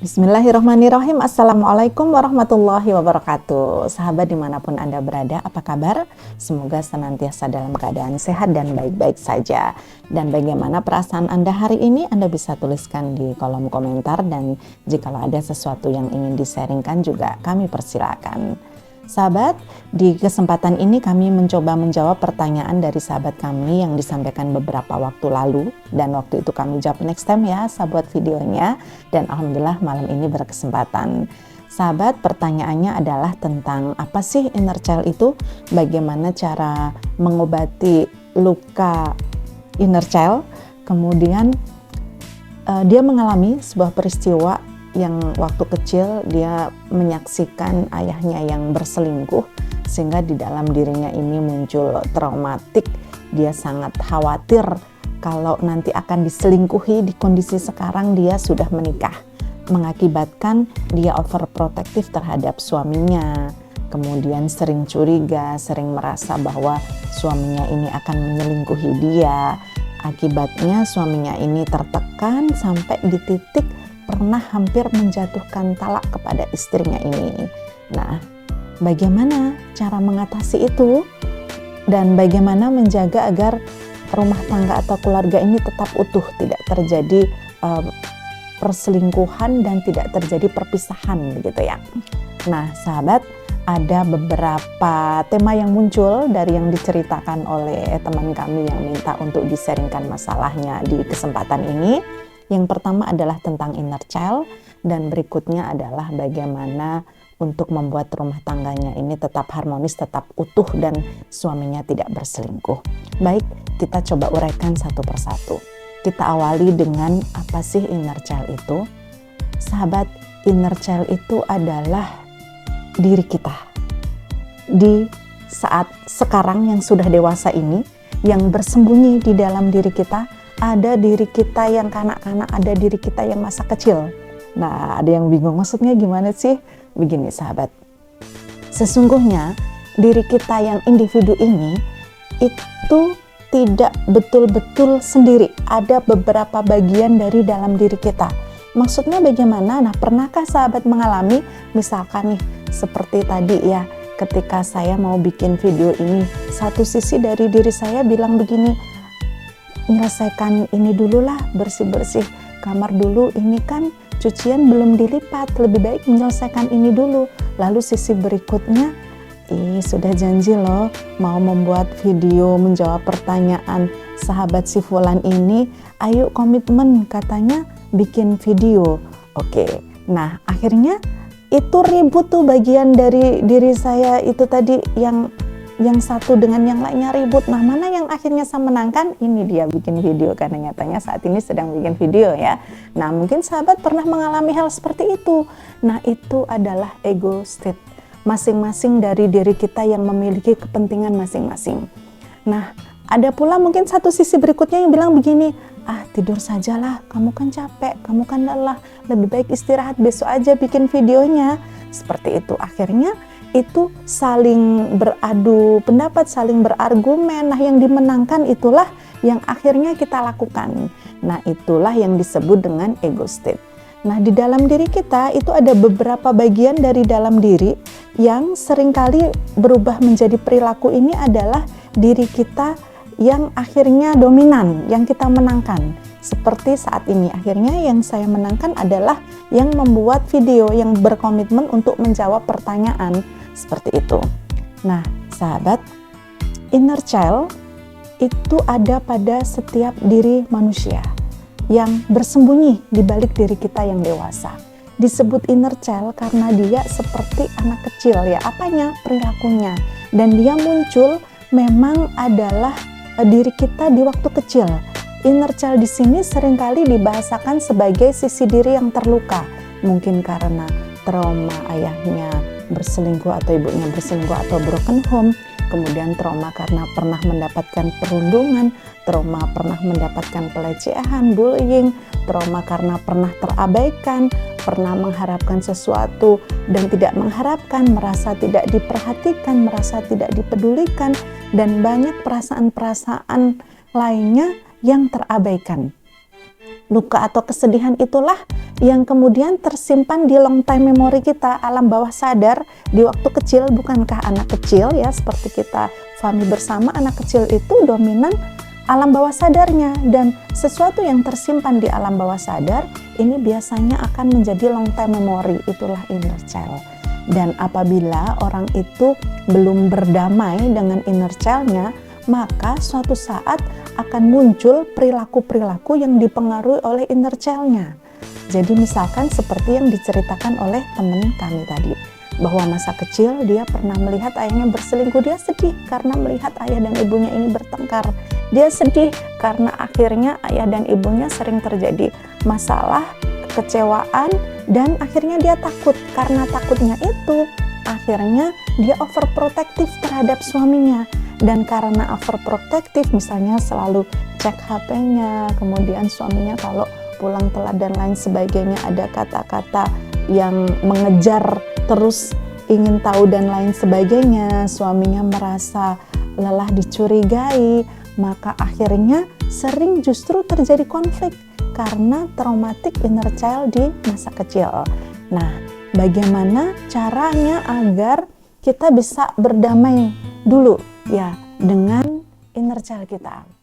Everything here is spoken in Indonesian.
Bismillahirrahmanirrahim. Assalamualaikum warahmatullahi wabarakatuh. Sahabat dimanapun Anda berada, apa kabar? Semoga senantiasa dalam keadaan sehat dan baik-baik saja. Dan bagaimana perasaan Anda hari ini? Anda bisa tuliskan di kolom komentar, dan jikalau ada sesuatu yang ingin disaringkan juga kami persilakan. Sahabat, di kesempatan ini kami mencoba menjawab pertanyaan dari sahabat kami yang disampaikan beberapa waktu lalu, dan waktu itu kami jawab next time ya sahabat videonya, dan alhamdulillah malam ini berkesempatan. Sahabat, pertanyaannya adalah tentang apa sih inner child itu, bagaimana cara mengobati luka inner child. Kemudian dia mengalami sebuah peristiwa yang waktu kecil dia menyaksikan ayahnya yang berselingkuh, sehingga di dalam dirinya ini muncul traumatik. Dia sangat khawatir kalau nanti akan diselingkuhi di kondisi sekarang dia sudah menikah, mengakibatkan dia overprotective terhadap suaminya. Kemudian sering curiga, sering merasa bahwa suaminya ini akan menyelingkuhi dia. Akibatnya suaminya ini tertekan sampai di titik pernah hampir menjatuhkan talak kepada istrinya ini. Nah, bagaimana cara mengatasi itu? Dan bagaimana menjaga agar rumah tangga atau keluarga ini tetap utuh, tidak terjadi perselingkuhan dan tidak terjadi perpisahan begitu ya. Nah, sahabat, ada beberapa tema yang muncul dari yang diceritakan oleh teman kami yang minta untuk disaringkan masalahnya di kesempatan ini. Yang pertama adalah tentang inner child, dan berikutnya adalah bagaimana untuk membuat rumah tangganya ini tetap harmonis, tetap utuh, dan suaminya tidak berselingkuh. Baik, kita coba uraikan satu persatu. Kita awali dengan apa sih inner child itu? Sahabat, inner child itu adalah diri kita. Di saat sekarang yang sudah dewasa ini, yang bersembunyi di dalam diri kita, ada diri kita yang kanak-kanak, ada diri kita yang masa kecil. Nah, ada yang bingung maksudnya gimana sih? Begini sahabat, sesungguhnya diri kita yang individu ini itu tidak betul-betul sendiri. Ada beberapa bagian dari dalam diri kita. Maksudnya bagaimana? Nah, pernahkah sahabat mengalami misalkan nih seperti tadi ya, ketika saya mau bikin video ini, satu sisi dari diri saya bilang begini, menyelesaikan ini dulu lah, bersih-bersih kamar dulu, ini kan cucian belum dilipat, lebih baik menyelesaikan ini dulu. Lalu sisi berikutnya, sudah janji loh mau membuat video menjawab pertanyaan sahabat si Fulan ini, ayo komitmen katanya bikin video. Oke, nah akhirnya itu ribut tuh bagian dari diri saya itu tadi, yang satu dengan yang lainnya ribut. Nah, mana yang akhirnya saya menangkan? Ini dia bikin video, karena nyatanya saat ini sedang bikin video ya. Nah, mungkin sahabat pernah mengalami hal seperti itu. Nah, itu adalah ego state masing-masing dari diri kita yang memiliki kepentingan masing-masing. Nah, ada pula mungkin satu sisi berikutnya yang bilang begini, tidur sajalah, kamu kan capek, kamu kan lelah, lebih baik istirahat, besok aja bikin videonya. Seperti itu. Akhirnya itu saling beradu pendapat, saling berargumen. Nah, yang dimenangkan itulah yang akhirnya kita lakukan. Nah, itulah yang disebut dengan ego state. Nah, di dalam diri kita itu ada beberapa bagian dari dalam diri yang seringkali berubah menjadi perilaku. Ini adalah diri kita yang akhirnya dominan, yang kita menangkan. Seperti saat ini, akhirnya yang saya menangkan adalah yang membuat video, yang berkomitmen untuk menjawab pertanyaan. Seperti itu. Nah, sahabat, inner child itu ada pada setiap diri manusia yang bersembunyi di balik diri kita yang dewasa. Disebut inner child karena dia seperti anak kecil ya, apanya? Perilakunya. Dan dia muncul memang adalah diri kita di waktu kecil. Inner child di sini seringkali dibahasakan sebagai sisi diri yang terluka. Mungkin karena trauma ayahnya berselingkuh atau ibunya berselingkuh atau broken home, kemudian trauma karena pernah mendapatkan perundungan, trauma pernah mendapatkan pelecehan, bullying, trauma karena pernah terabaikan, pernah mengharapkan sesuatu dan tidak mengharapkan, merasa tidak diperhatikan, merasa tidak dipedulikan, dan banyak perasaan-perasaan lainnya yang terabaikan. Luka atau kesedihan itulah yang kemudian tersimpan di long time memory kita, alam bawah sadar di waktu kecil. Bukankah anak kecil ya, seperti kita pahami bersama, anak kecil itu dominan alam bawah sadarnya, dan sesuatu yang tersimpan di alam bawah sadar ini biasanya akan menjadi long time memory, itulah inner child. Dan apabila orang itu belum berdamai dengan inner child-nya, maka suatu saat akan muncul perilaku-perilaku yang dipengaruhi oleh inner child-nya. Jadi misalkan seperti yang diceritakan oleh teman kami tadi, bahwa masa kecil dia pernah melihat ayahnya berselingkuh, dia sedih karena melihat ayah dan ibunya ini bertengkar. Dia sedih karena akhirnya ayah dan ibunya sering terjadi masalah, kekecewaan, dan akhirnya dia takut. Karena takutnya itu, akhirnya dia overprotective terhadap suaminya. Dan karena overprotective, misalnya selalu cek HP-nya, kemudian suaminya kalau pulang telat dan lain sebagainya, ada kata-kata yang mengejar terus ingin tahu dan lain sebagainya, suaminya merasa lelah dicurigai, maka akhirnya sering justru terjadi konflik karena traumatic inner child di masa kecil. Nah, bagaimana caranya agar kita bisa berdamai dulu ya dengan inner child kita?